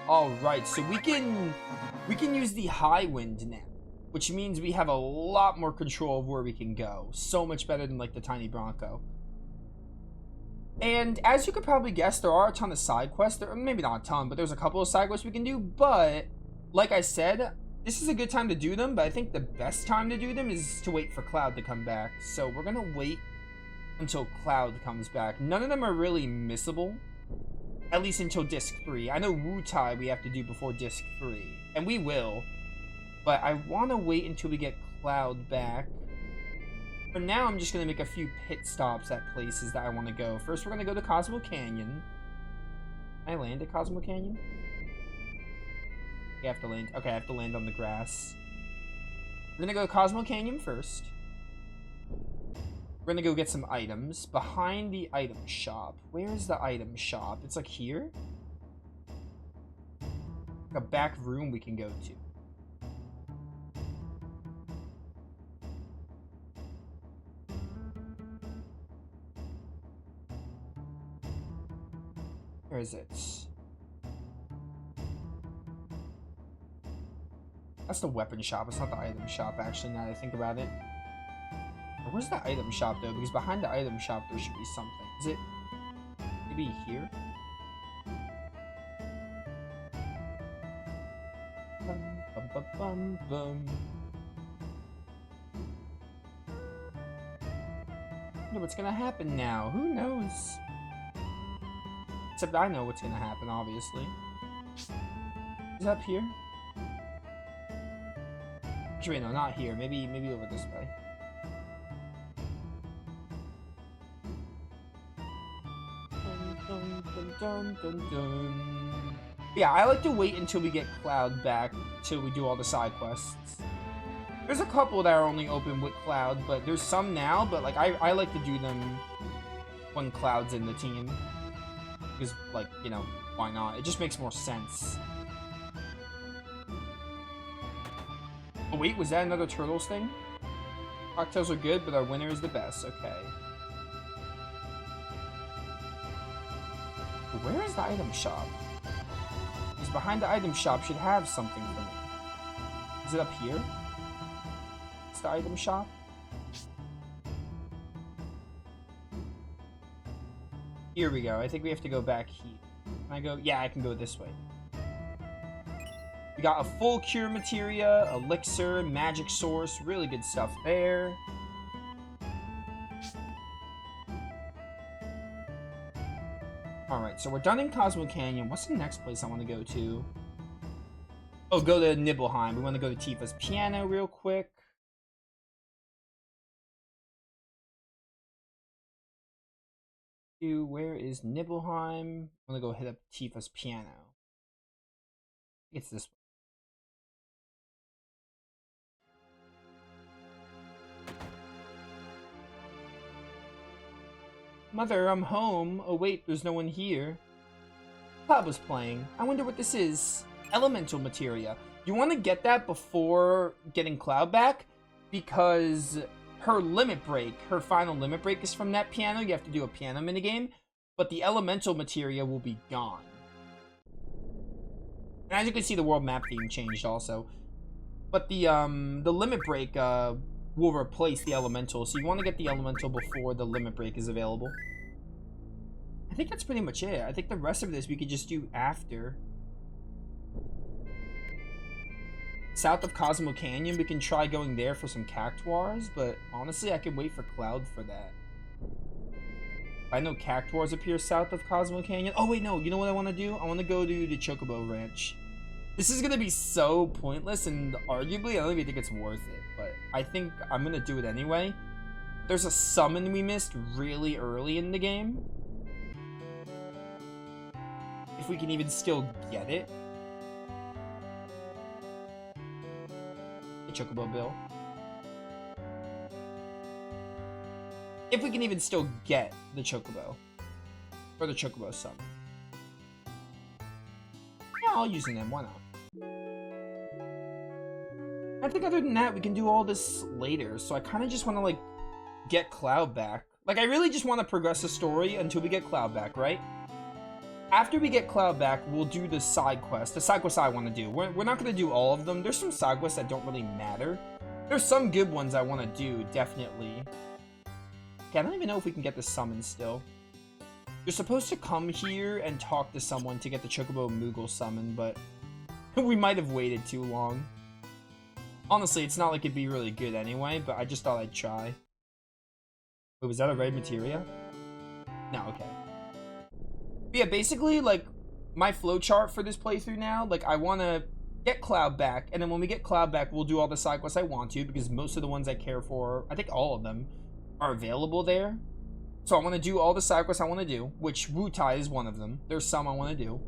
Alright, so we can use the high wind now, which means we have a lot more control of where we can go. So much better than like the tiny Bronco. And as you could probably guess, there are a ton of side quests. Maybe not a ton, but there's a couple of side quests we can do. But like I said, this is a good time to do them, but I think the best time to do them is to wait for Cloud to come back. So we're gonna wait until Cloud comes back. None of them are really missable. At least until Disc 3. I know Wu-Tai we have to do before Disc 3. And we will. But I want to wait until we get Cloud back. For now, I'm just going to make a few pit stops at places that I want to go. First, we're going to go to Cosmo Canyon. Can I land at Cosmo Canyon? You have to land. Okay, I have to land on the grass. We're going to go to Cosmo Canyon first. We're gonna go get some items behind the item shop. Where is the item shop? It's like here? Like a back room we can go to. Where is it? That's the weapon shop. It's not the item shop, actually, now that I think about it. Where's the item shop, though? Because behind the item shop, there should be something. Is it maybe here? Bum, bum, bum, bum, bum. I wonder what's gonna happen now. Who knows? Except I know what's gonna happen, obviously. Is it up here? Actually, no, not here. Maybe over this way. Dun, dun, dun. Yeah, I like to wait until we get Cloud back, till we do all the side quests. There's a couple that are only open with Cloud, but there's some now, but like I like to do them when Cloud's in the team. Because, like, you know, why not? It just makes more sense. Oh wait, was that another Turtles thing? Cocktails are good, but our winner is the best. Okay. Where is the item shop? Because behind the item shop should have something for me. Is it up here? It's the item shop? Here we go. I think we have to go back here. Can I go? Yeah, I can go this way. We got a full cure materia, elixir, magic source, really good stuff there. Alright, so we're done in Cosmo Canyon. What's the next place I want to go to? Oh, go to Nibelheim. We want to go to Tifa's piano real quick. Where is Nibelheim? I'm gonna go hit up Tifa's piano. It's this way. Mother, I'm home. Oh wait, there's no one here. Papa's playing. I wonder what this is. Elemental materia. You want to get that before getting Cloud back, because her limit break, her final limit break is from that piano. You have to do a piano minigame, but the elemental materia will be gone. And as you can see, the world map theme changed also. But the limit break will replace the elemental, so you want to get the elemental before the limit break is available. I think that's pretty much it. I think the rest of this we could just do after. South of Cosmo Canyon, we can try going there for some cactuars, but honestly, I can wait for Cloud for that. I know cactuars appear south of Cosmo Canyon. Oh wait, no, you know what I want to do? I want to go to the Chocobo Ranch. This is going to be so pointless, and arguably, I don't even think it's worth it, but I think I'm going to do it anyway. There's a summon we missed really early in the game. If we can even still get it. Hey, Chocobo Bill. If we can even still get the Chocobo. Or the Chocobo summon. Yeah, I'll use them, why not? I think other than that, we can do all this later, so I kind of just want to, like, get Cloud back. Like, I really just want to progress the story until we get Cloud back, right? After we get Cloud back, we'll do the side quest. The side quests I want to do. We're not going to do all of them. There's some side quests that don't really matter. There's some good ones I want to do, definitely. Okay, I don't even know if we can get the summon still. You're supposed to come here and talk to someone to get the Chocobo Moogle summon, but we might have waited too long. Honestly, it's not like it'd be really good anyway, but I just thought I'd try. Wait, was that a red materia? No, okay. But yeah, basically, like, my flowchart for this playthrough now, like, I want to get Cloud back, and then when we get Cloud back, we'll do all the side quests I want to, because most of the ones I care for, I think all of them, are available there. So I want to do all the side quests I want to do, which Wutai is one of them. There's some I want to do.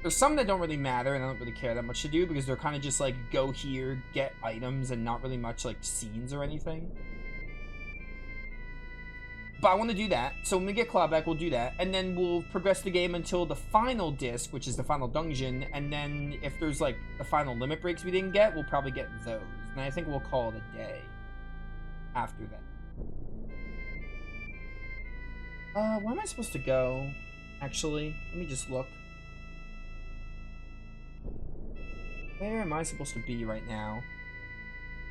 There's some that don't really matter, and I don't really care that much to do, because they're kind of just, like, go here, get items, and not really much, like, scenes or anything. But I want to do that, so when we get Cloud back, we'll do that, and then we'll progress the game until the final disc, which is the final dungeon, and then if there's, like, the final limit breaks we didn't get, we'll probably get those, and I think we'll call it a day after that. Where am I supposed to go, actually? Let me just look. Where am I supposed to be right now?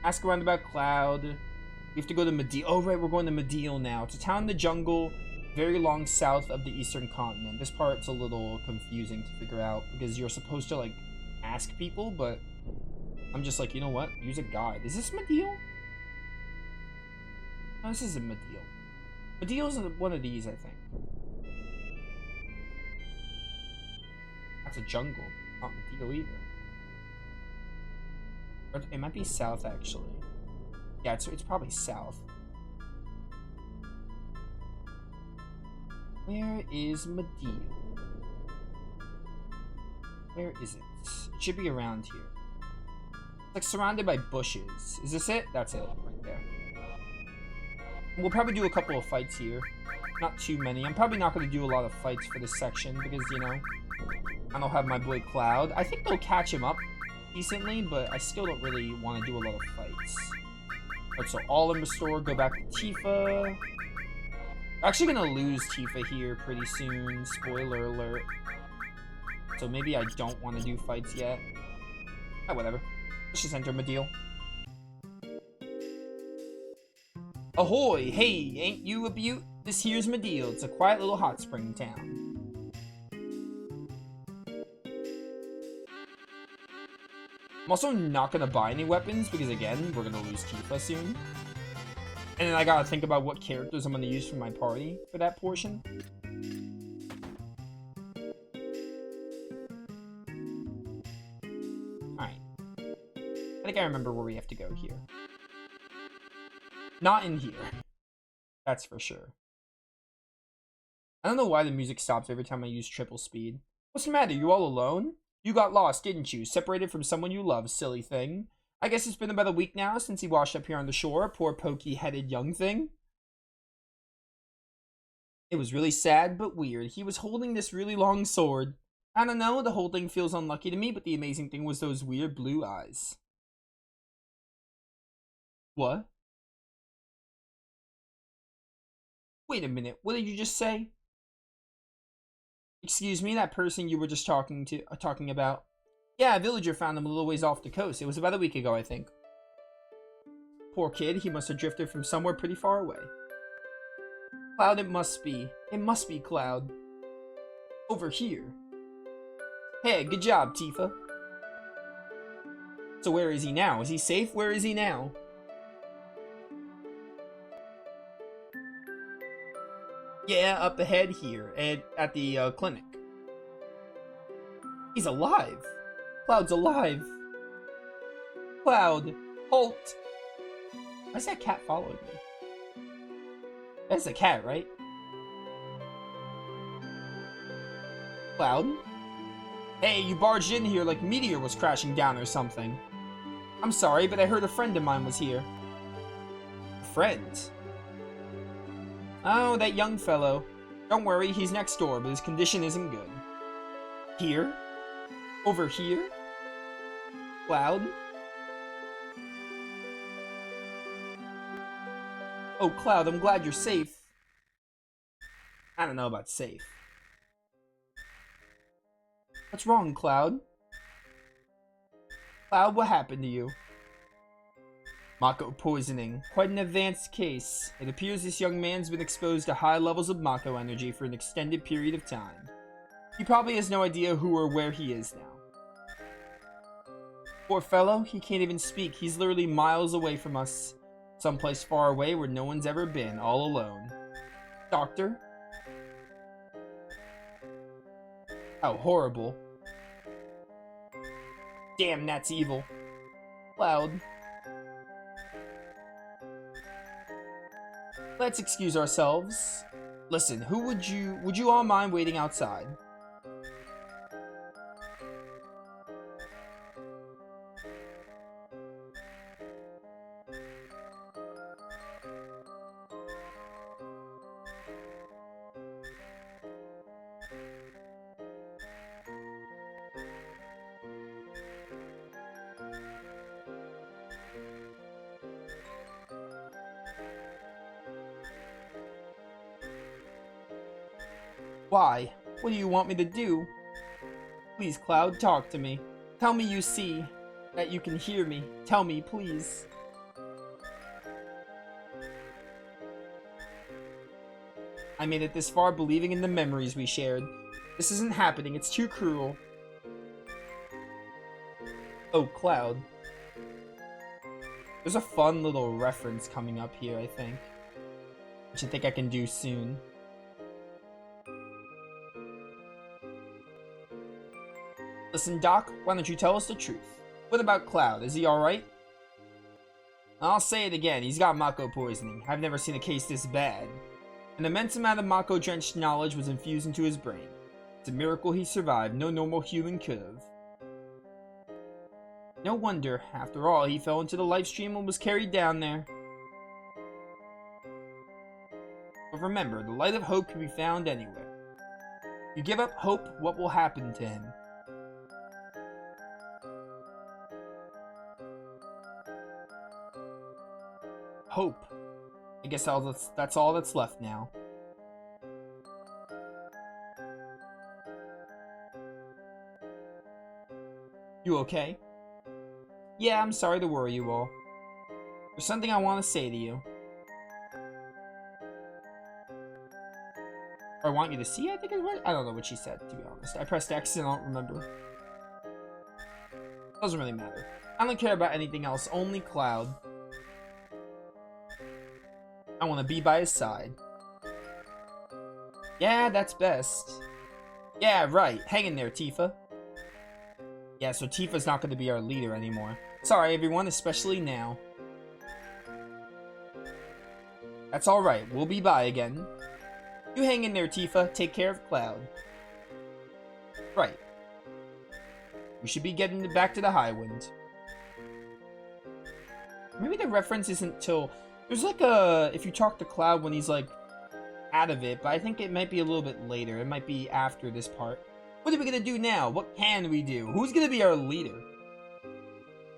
Ask around about Cloud. We have to go to Mediel. Oh, right, we're going to Mediel now. It's a town in the jungle, very long south of the eastern continent. This part's a little confusing to figure out, because you're supposed to, like, ask people, but I'm just like, you know what? Use a guide. Is this Mediel? No, this isn't Mediel. Mediel's one of these, I think. That's a jungle. Not Mediel either. Or it might be south, actually. Yeah, it's probably south. Where is Mediel? Where is it? It should be around here. It's like surrounded by bushes. Is this it? That's it, right there. We'll probably do a couple of fights here. Not too many. I'm probably not going to do a lot of fights for this section because, you know, I don't have my boy Cloud. I think they'll catch him up decently, but I still don't really want to do a lot of fights. Alright, so all in restore, go back to Tifa. We're actually gonna lose Tifa here pretty soon, spoiler alert. So maybe I don't want to do fights yet. Ah, whatever. Let's just enter Mediel. Ahoy! Hey, ain't you a beaut? This here's Mediel. It's a quiet little hot spring town. I'm also not going to buy any weapons because, again, we're going to lose Tifa soon. And then I got to think about what characters I'm going to use for my party for that portion. Alright. I think I remember where we have to go here. Not in here. That's for sure. I don't know why the music stops every time I use triple speed. What's the matter? You all alone? You got lost, didn't you? Separated from someone you love, silly thing. I guess it's been about a week now since he washed up here on the shore, poor pokey-headed young thing. It was really sad, but weird. He was holding this really long sword. I don't know, the whole thing feels unlucky to me, but the amazing thing was those weird blue eyes. What? Wait a minute, what did you just say? Excuse me, that person you were just talking about. Yeah, a villager found him a little ways off the coast. It was about a week ago, I think. Poor kid, he must have drifted from somewhere pretty far away. Cloud, it must be. It must be Cloud. Over here. Hey, good job, Tifa. So where is he now? Is he safe? Where is he now? Yeah, up ahead here, at the clinic. He's alive! Cloud's alive! Cloud, halt! Why is that cat following me? That's a cat, right? Cloud? Hey, you barged in here like a meteor was crashing down or something. I'm sorry, but I heard a friend of mine was here. A friend? Oh, that young fellow. Don't worry, he's next door, but his condition isn't good. Here? Over here? Cloud? Oh, Cloud, I'm glad you're safe. I don't know about safe. What's wrong, Cloud? Cloud, what happened to you? Mako poisoning. Quite an advanced case. It appears this young man's been exposed to high levels of Mako energy for an extended period of time. He probably has no idea who or where he is now. Poor fellow, he can't even speak. He's literally miles away from us. Someplace far away where no one's ever been, all alone. Doctor? How horrible. Damn, that's evil. Cloud. Let's excuse ourselves. Listen, would you all mind waiting outside? Why? What do you want me to do? Please, Cloud, talk to me. Tell me you see, that you can hear me. Tell me, please. I made it this far believing in the memories we shared. This isn't happening, it's too cruel. Oh, Cloud. There's a fun little reference coming up here, I think. Which I think I can do soon. Listen, Doc, why don't you tell us the truth? What about Cloud? Is he alright? I'll say it again, he's got Mako poisoning. I've never seen a case this bad. An immense amount of Mako-drenched knowledge was infused into his brain. It's a miracle he survived, no normal human could've. No wonder, after all, he fell into the life stream and was carried down there. But remember, the light of hope can be found anywhere. If you give up hope, what will happen to him? Hope. I guess that's all that's left now. You okay? Yeah, I'm sorry to worry you all. There's something I want to say to you. Or I want you to see, I think is what? I don't know what she said, to be honest. I pressed X and I don't remember. Doesn't really matter. I don't care about anything else, only Cloud. I want to be by his side. Yeah, that's best. Yeah, right. Hang in there, Tifa. Yeah, so Tifa's not going to be our leader anymore. Sorry, everyone, especially now. That's alright. We'll be by again. You hang in there, Tifa. Take care of Cloud. Right. We should be getting back to the Highwind. Maybe the reference isn't till... There's like a... If you talk to Cloud when he's like out of it, but I think it might be a little bit later. It might be after this part. What are we gonna do now? What can we do? Who's gonna be our leader?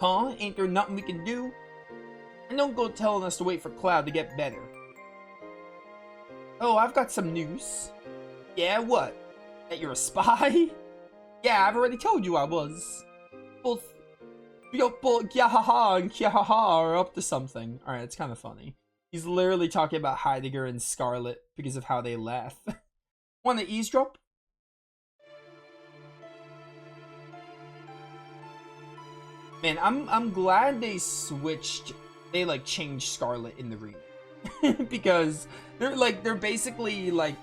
Huh? Ain't there nothing we can do? And don't go telling us to wait for Cloud to get better. Oh, I've got some news. Yeah, what? That you're a spy? Yeah, I've already told you I was. Both Yahaha and Kyahaha are up to something. Alright, it's kind of funny. He's literally talking about Heidegger and Scarlet because of how they laugh. Want to eavesdrop? Man, I'm glad they switched. They like changed Scarlet in the remake because they're basically like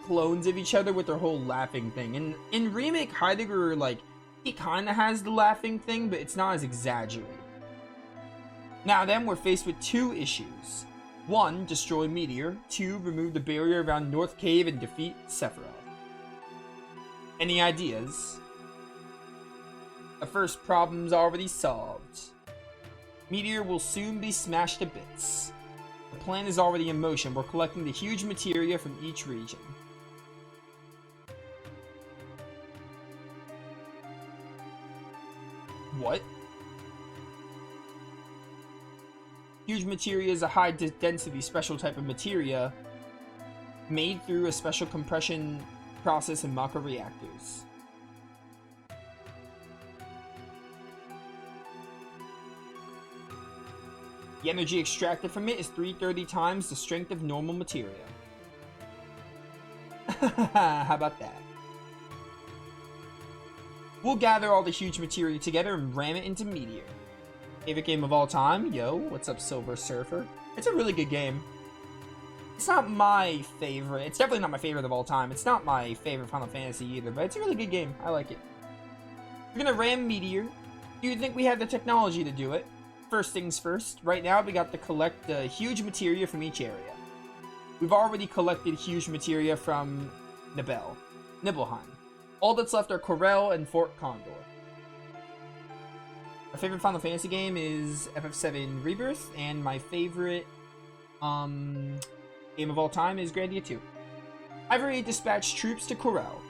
clones of each other with their whole laughing thing. And in remake, Heidegger like he kind of has the laughing thing, but it's not as exaggerated. Now then, we're faced with two issues. 1. Destroy Meteor. 2. Remove the barrier around North Cave and defeat Sephiroth. Any ideas? The first problem's already solved. Meteor will soon be smashed to bits. The plan is already in motion. We're collecting the huge materia from each region. What? Huge materia is a high density special type of materia made through a special compression process in Mako reactors. The energy extracted from it is 330 times the strength of normal materia. How about that? We'll gather all the huge materia together and ram it into Meteor. Favorite game of all time? Yo, what's up, Silver Surfer? It's a really good game. It's not my favorite. It's definitely not my favorite of all time. It's not my favorite Final Fantasy either, but it's a really good game. I like it. We're gonna ram Meteor. Do you think we have the technology to do it? First things first. Right now, we got to collect the huge materia from each area. We've already collected huge materia from Nibelheim. All that's left are Corel and Fort Condor. My favorite Final Fantasy game is FF7 Rebirth, and my favorite game of all time is Grandia 2. I've already dispatched troops to Corel.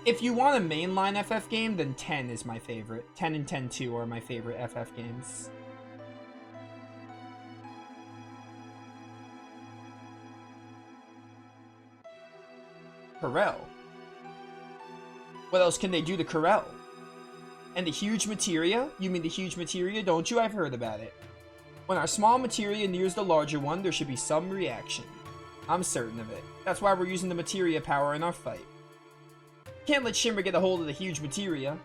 If you want a mainline FF game, then 10 is my favorite. 10 and 10-2 are my favorite FF games. Corel? What else can they do to Corel? And the huge materia? You mean the huge materia, don't you? I've heard about it. When our small materia nears the larger one, there should be some reaction. I'm certain of it. That's why we're using the materia power in our fight. Can't let Shinra get a hold of the huge materia.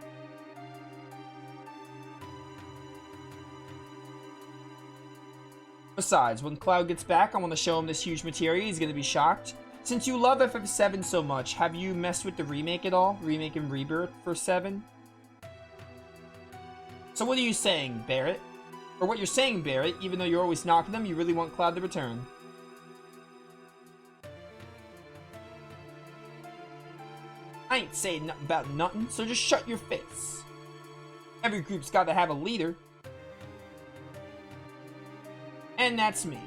Besides, when Cloud gets back, I want to show him this huge materia. He's going to be shocked. Since you love FF7 so much, have you messed with the remake at all? Remake and Rebirth for 7? So what are you saying, Barrett? Or what you're saying, Barrett, even though you're always knocking them, you really want Cloud to return. I ain't saying nothing about nothing, so just shut your face. Every group's gotta have a leader. And that's me.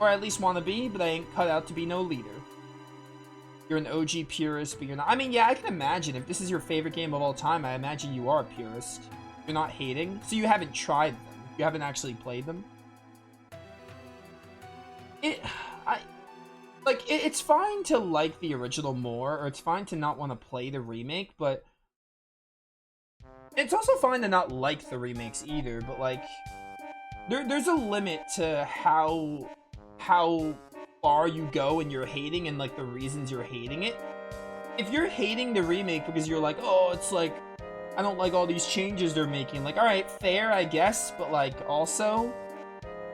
Or I at least wanna be, but I ain't cut out to be no leader. You're an OG purist, but you're not. I mean, yeah, I can imagine. If this is your favorite game of all time, I imagine you are a purist. You're not hating. So you haven't tried them. You haven't actually played them. It's fine to like the original more, or it's fine to not want to play the remake, but it's also fine to not like the remakes either, but like, there's a limit to how far you go in your hating and like the reasons you're hating it. If you're hating the remake because you're like, oh, it's like, I don't like all these changes they're making, like, alright, fair, I guess, but like, also,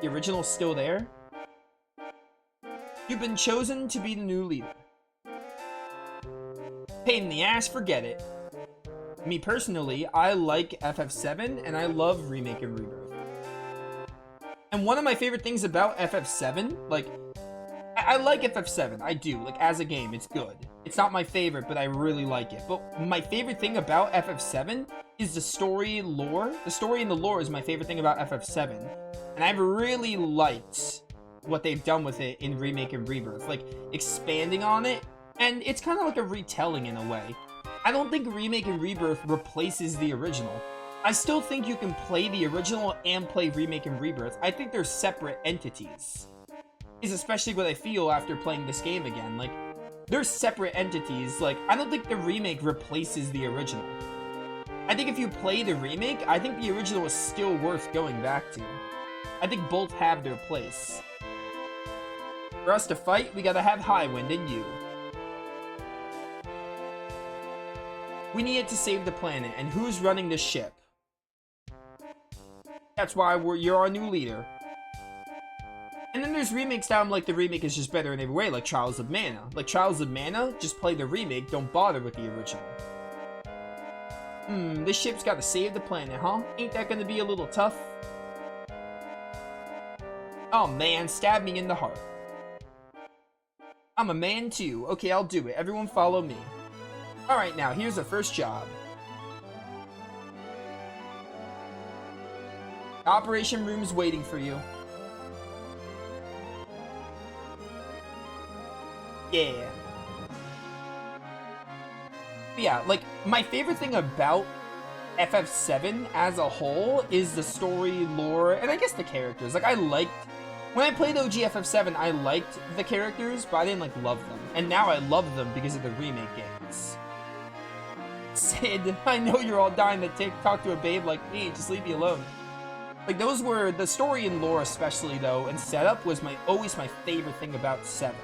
the original's still there. You've been chosen to be the new leader. Pain in the ass, forget it. Me personally, I like FF7 and I love Remake and Rebirth. And one of my favorite things about FF7, like, I like FF7, I do, like, as a game, it's good. It's not my favorite, but I really like it. But my favorite thing about FF7 is the story lore. The story and the lore is my favorite thing about FF7. And I've really liked what they've done with it in Remake and Rebirth, like expanding on it, and it's kind of like a retelling in a way. I don't think Remake and Rebirth replaces the original. I still think you can play the original and play Remake and Rebirth. I think they're separate entities. Is especially what I feel after playing this game again. Like, they're separate entities. Like, I don't think the remake replaces the original. I think if you play the remake, I think the original is still worth going back to. I think both have their place. For us to fight, we gotta have Highwind and you. We need it to save the planet, and who's running the ship? That's why you're our new leader. And then there's remakes that I'm like, the remake is just better in every way, like Trials of Mana. Like Trials of Mana, just play the remake, don't bother with the original. This ship's gotta save the planet, huh? Ain't that gonna be a little tough? Oh man, stab me in the heart. I'm a man too. Okay, I'll do it. Everyone follow me. Alright, now, here's the first job. The operation room's waiting for you. Yeah. Yeah, like, my favorite thing about FF7 as a whole is the story, lore, and I guess the characters. Like, when I played OG FF7, I liked the characters, but I didn't, like, love them. And now I love them because of the remake games. Sid, I know you're all dying to talk to a babe like me, just leave me alone. Like, those were, the story and lore especially, though, and setup was always my favorite thing about 7.